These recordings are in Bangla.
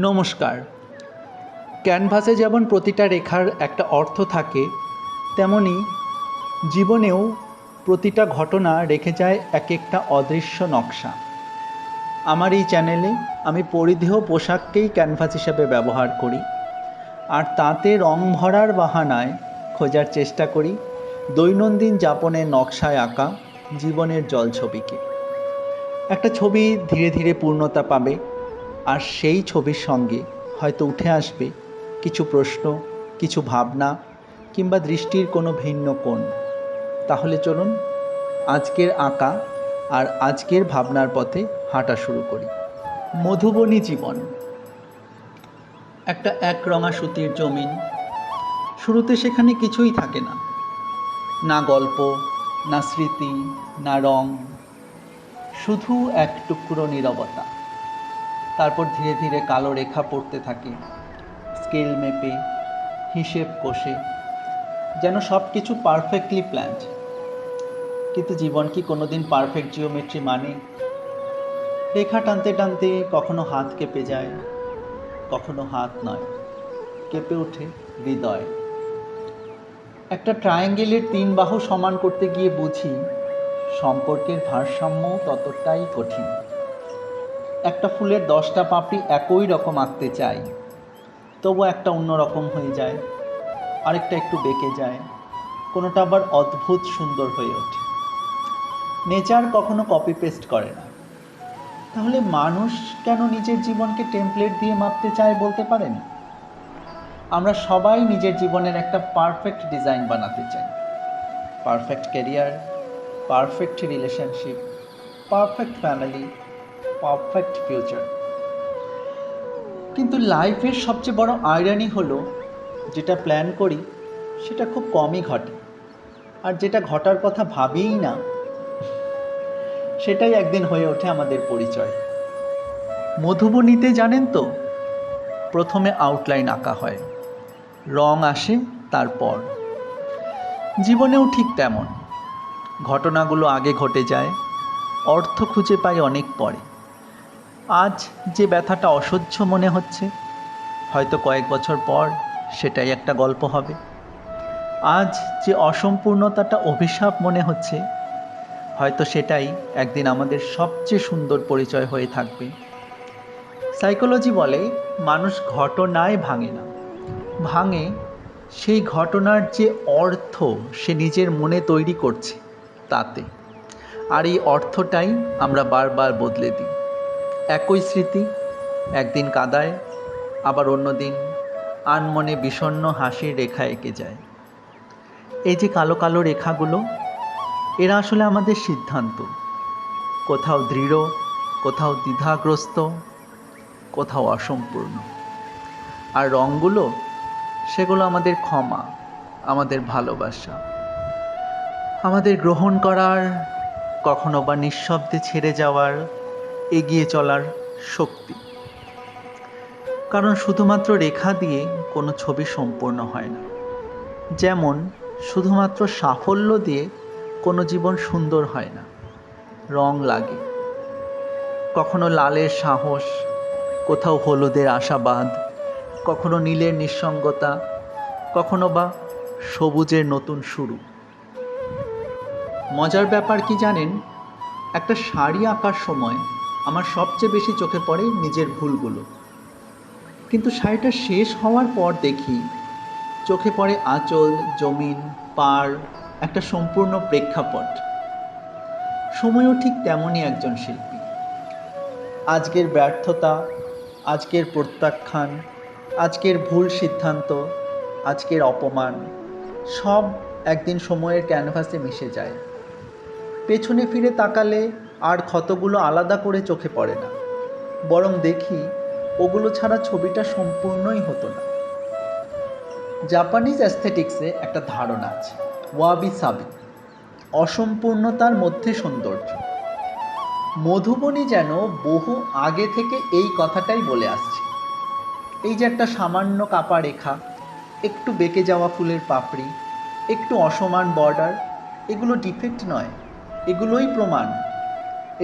নমস্কার। ক্যানভাসে যেমন প্রতিটা রেখার একটা অর্থ থাকে, তেমনি জীবনেও প্রতিটা ঘটনা রেখে যায় এক একটা অদৃশ্য নকশা। আমার এই চ্যানেলে আমি পরিধেয় পোশাককেই ক্যানভাস হিসেবে ব্যবহার করি, আর তাতে রং ভরার বাহানায় খোঁজার চেষ্টা করি দৈনন্দিন যাপনের নকশায় আঁকা জীবনের জলছবিকে। একটা ছবি ধীরে ধীরে পূর্ণতা পাবে, আর সেই ছবির সঙ্গে হয়তো উঠে আসবে কিছু প্রশ্ন, কিছু ভাবনা, কিংবা দৃষ্টির কোনো ভিন্ন কোণ। তাহলে চলুন আজকের আঁকা আর আজকের ভাবনার পথে হাঁটা শুরু করি। মধুবনী জীবন একটা একরঙা সুতির জমিন। শুরুতে সেখানে কিছুই থাকে না, না গল্প, না স্মৃতি, না রং, শুধু এক টুকরো নীরবতা। তারপর ধীরে ধীরে কালো রেখা পড়তে থাকে, স্কেল মেপে, হিসেব কষে, যেন সব কিছু পারফেক্টলি প্ল্যান্ড। কিন্তু জীবন কি কোনোদিন পারফেক্ট জিওমেট্রি মানে? রেখা টানতে টানতে কখনো হাত কেঁপে যায়, কখনো হাত নয়, কেঁপে ওঠে হৃদয়। একটা ট্রায়াঙ্গেলের 3 বাহু সমান করতে গিয়ে বুঝি সম্পর্কের ভারসাম্য ততটাই কঠিন। একটা ফুলের 10টা পাপড়ি একই রকম আঁকতে চাই, তবু একটা অন্যরকম হয়ে যায়, আরেকটা একটু বেঁকে যায়, কোনোটা আবার অদ্ভুত সুন্দর হয়ে ওঠে। নেচার কখনো কপি পেস্ট করে না। তাহলে মানুষ কেন নিজের জীবনকে টেমপ্লেট দিয়ে মাপতে চায় বলতে পারেন? আমরা সবাই নিজের জীবনের একটা পারফেক্ট ডিজাইন বানাতে চাই। Perfect career, perfect relationship, perfect family, perfect future. কিন্তু লাইফের সবচেয়ে বড় আইরনি হলো, যেটা প্ল্যান করি সেটা খুব কমই ঘটে, আর যেটা ঘটার কথা ভাবিই না সেটাই একদিন হয়ে ওঠে আমাদের পরিচয়। মধুবনীতে জানেন তো, প্রথমে আউটলাইন আঁকা হয়, রং আসে তারপর। জীবনেও ঠিক তেমন, ঘটনাগুলো আগে ঘটে যায়, অর্থ খুঁজে পাই অনেক পরে। আজ যে ব্যথাটা অসহ্য মনে হচ্ছে, হয়তো কয়েক বছর পর সেটাই একটা গল্প হবে। আজ যে অসম্পূর্ণতাটা অভিশাপ মনে হচ্ছে, হয়তো সেটাই একদিন আমাদের সবচেয়ে সুন্দর পরিচয় হয়ে থাকবে। সাইকোলজি বলে, মানুষ ঘটনায় ভাঙে না, ভাঙে সেই ঘটনার যে অর্থ সে নিজের মনে তৈরি করছে তাতে। আর এই অর্থটাই আমরা বারবার বদলে দিই। একই স্মৃতি একদিন কাঁদায়, আবার অন্যদিন আনমনে বিষণ্ণ হাসির রেখা এঁকে যায়। এই যে কালো কালো রেখাগুলো, এরা আসলে আমাদের সিদ্ধান্ত। কোথাও দৃঢ়, কোথাও দ্বিধাগ্রস্ত, কোথাও অসম্পূর্ণ। আর রঙগুলো, সেগুলো আমাদের ক্ষমা, আমাদের ভালোবাসা, আমাদের গ্রহণ করার, কখনো বা নিঃশব্দে ছেড়ে যাওয়ার, এগিয়ে চলার শক্তি। কারণ শুধুমাত্র রেখা দিয়ে কোনো ছবি সম্পূর্ণ হয় না, যেমন শুধুমাত্র সাফল্য দিয়ে কোনো জীবন সুন্দর হয় না। রং লাগে, কখনো লালের সাহস, কোথাও হলুদের আশাবাদ, কখনো নীলের নিঃসঙ্গতা, কখনো বা সবুজের নতুন শুরু। মজার ব্যাপার কি জানেন, একটা শাড়ি আঁকার সময় আমার সবচেয়ে বেশি চোখে পড়ে নিজের ভুলগুলো। কিন্তু শাড়িটা শেষ হওয়ার পর দেখি চোখে পড়ে আঁচল, জমিন, পাড়, একটা সম্পূর্ণ প্রেক্ষাপট। সময়ও ঠিক তেমনই একজন শিল্পী। আজকের ব্যর্থতা, আজকের প্রত্যাখ্যান, আজকের ভুল সিদ্ধান্ত, আজকের অপমান, সব একদিন সময়ের ক্যানভাসে মিশে যায়। পেছনে ফিরে তাকালে আর ক্ষতগুলো আলাদা করে চোখে পড়ে না, বরং দেখি ওগুলো ছাড়া ছবিটা সম্পূর্ণই হতো না। জাপানিজ অ্যাস্থেটিক্সে একটা ধারণা আছে, ওয়াবি সাবি, অসম্পূর্ণতার মধ্যে সৌন্দর্য। মধুবনী যেন বহু আগে থেকে এই কথাটাই বলে আসছে। এই যে একটা সামান্য কাপা রেখা, একটু বেঁকে যাওয়া ফুলের পাপড়ি, একটু অসমান বর্ডার, এগুলো ডিফেক্ট নয়, এগুলোই প্রমাণ।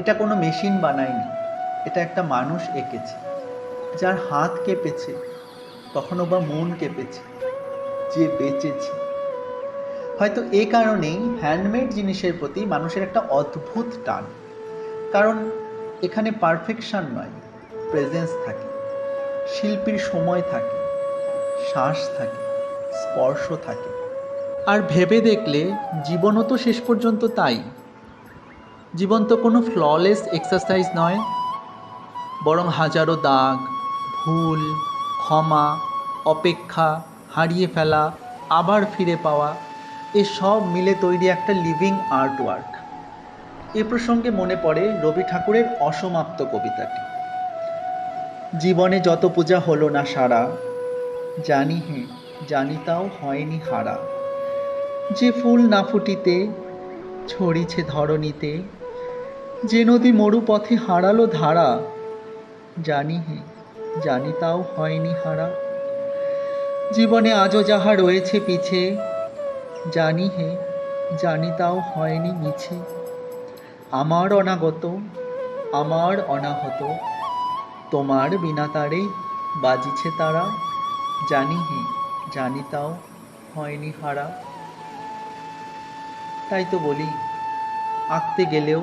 এটা কোনো মেশিন বানায়নি, এটা একটা মানুষ এঁকেছে। যার হাত কেঁপেছে, কখনো বা মন কেঁপেছে, যে বেঁচেছে। হয়তো এ কারণেই হ্যান্ডমেড জিনিসের প্রতি মানুষের একটা অদ্ভুত টান। কারণ এখানে পারফেকশন নয়, প্রেজেন্স থাকে, শিল্পীর সময় থাকে, শ্বাস থাকে, স্পর্শ থাকে। আর ভেবে দেখলে জীবনও তো শেষ পর্যন্ত তাই। জীবন তো কোনো ফ্ললেস এক্সারসাইজ নয়, বরং হাজারো দাগ, ভুল, ক্ষমা, অপেক্ষা, হারিয়ে ফেলা, আবার ফিরে পাওয়া, এসব মিলে তৈরি একটা লিভিং আর্টওয়ার্ক। এ প্রসঙ্গে মনে পড়ে রবি ঠাকুরের অসমাপ্ত কবিতাটি। জীবনে যত পূজা হলো না সারা, জানি হে জানি তাও হয়নি হারা। যে ফুল না ফুটিতে ছড়িছে ধরণীতে, যে নদী মরুপথে হারালো ধারা, জানি হে জানি তাও হয়নি হারা। জীবনে আজও যাহা রয়েছে পিছে, জানি হে জানি তাও হয়নি মিছে। আমার অনাগত আমার অনাহত, তোমার বিনা তারেই বাজিছে তারা, জানি হে জানি তাও হয়নি হারা। তাই তো বলি, আঁকতে গেলেও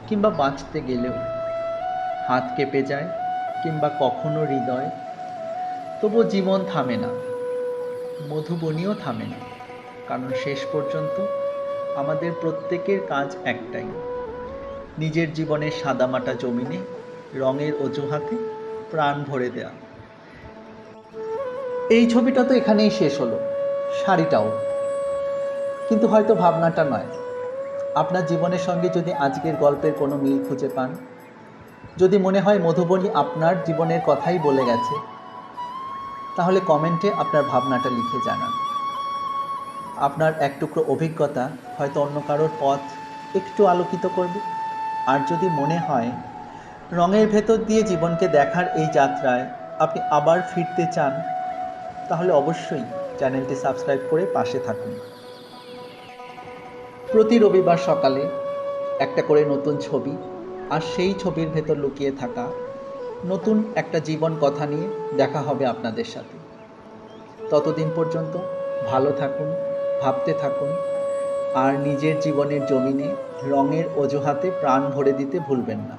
কিংবা বাঁচতে গেলেও হাত কেঁপে যায় কিংবা কখনো হৃদয়, তবু জীবন থামে না, মধুবনীও থামে না। কারণ শেষ পর্যন্ত আমাদের প্রত্যেকের কাজ একটাই, নিজের জীবনের সাদামাটা জমিনে রঙের অজুহাতে প্রাণ ভরে দেয়া। এই ছবিটা তো এখানেই শেষ হলো, শাড়িটাও। কিন্তু হয়তো ভাবনাটা নয়। আপনার জীবনের সঙ্গে যদি আজকের গল্পের কোনো মিল খুঁজে পান, যদি মনে হয় মধুবনী আপনার জীবনের কথাই বলে গেছে, তাহলে কমেন্টে আপনার ভাবনাটা লিখে জানান। আপনার এক টুকরো অভিজ্ঞতা হয়তো অন্য কারোর পথ একটু আলোকিত করবে। আর যদি মনে হয় রঙের ভেতর দিয়ে জীবনকে দেখার এই যাত্রায় আপনি আবার ফিরতে চান, তাহলে অবশ্যই চ্যানেলটি সাবস্ক্রাইব করে পাশে থাকুন। প্রতি রবিবার সকালে একটা করে নতুন ছবি, আর সেই ছবির ভেতর লুকিয়ে থাকা নতুন একটা জীবন কথা নিয়ে দেখা হবে আপনাদের সাথে। ততদিন পর্যন্ত ভালো থাকুন, ভাবতে থাকুন, আর নিজের জীবনের জমিনে রঙের অজুহাতে প্রাণ ভরে দিতে ভুলবেন না।